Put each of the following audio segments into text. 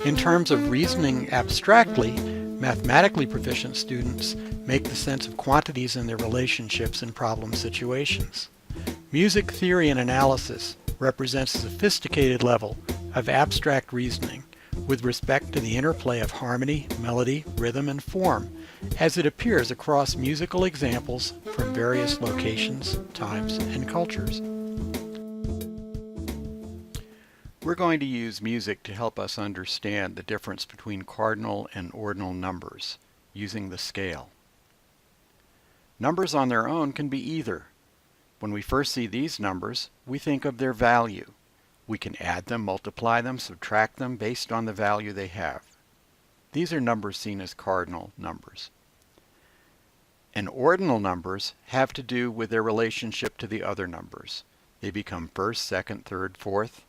In terms of reasoning abstractly, mathematically proficient students make the sense of quantities and their relationships in problem situations. Music theory and analysis represents a sophisticated level of abstract reasoning with respect to the interplay of harmony, melody, rhythm, and form as it appears across musical examples from various locations, times, and cultures. We're going to use music to help us understand the difference between cardinal and ordinal numbers using the scale. Numbers on their own can be either. When we first see these numbers, we think of their value. We can add them, multiply them, subtract them based on the value they have. These are numbers seen as cardinal numbers. And ordinal numbers have to do with their relationship to the other numbers. They become first, second, third, fourth.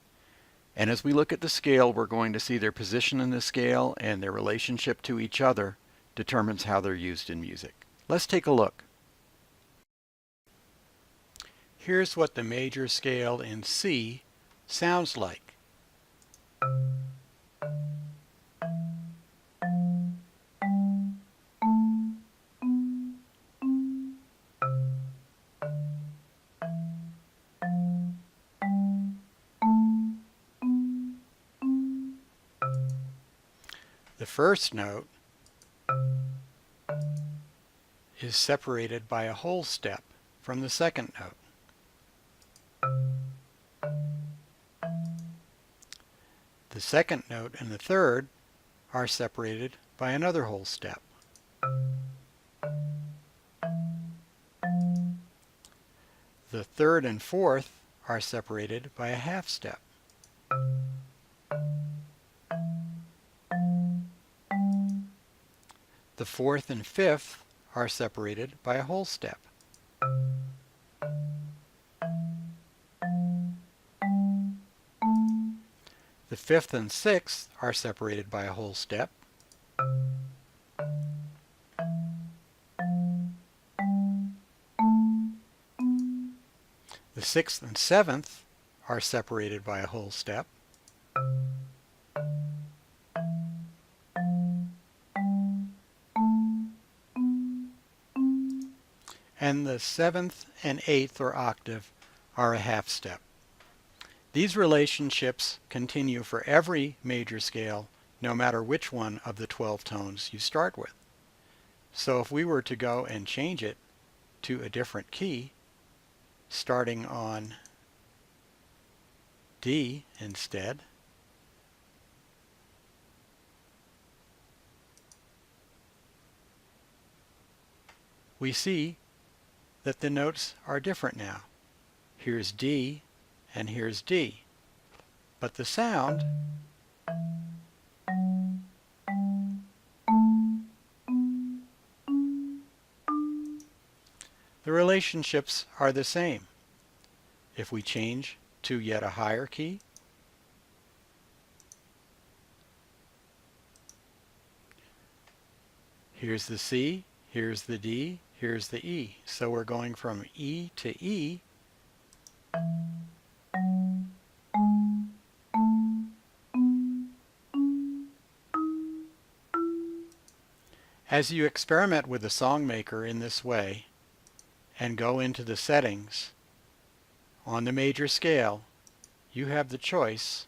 And as we look at the scale, we're going to see their position in the scale and their relationship to each other determines how they're used in music. Let's take a look. Here's what the major scale in C sounds like. The first note is separated by a whole step from the second note. The second note and the third are separated by another whole step. The third and fourth are separated by a half step. The fourth and fifth are separated by a whole step. The fifth and sixth are separated by a whole step. The sixth and seventh are separated by a whole step. And the seventh and eighth, or octave, are a half step. These relationships continue for every major scale, no matter which one of the 12 tones you start with. So if we were to go and change it to a different key, starting on D instead, we see that the notes are different now. Here's D and here's D. But the sound the relationships are the same. If we change to yet a higher key, here's the C, here's the D, here's the E. So we're going from E to E. As you experiment with the songmaker in this way and go into the settings on the major scale, you have the choice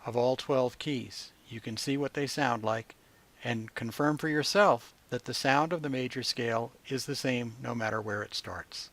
of all 12 keys. You can see what they sound like and confirm for yourself that the sound of the major scale is the same no matter where it starts.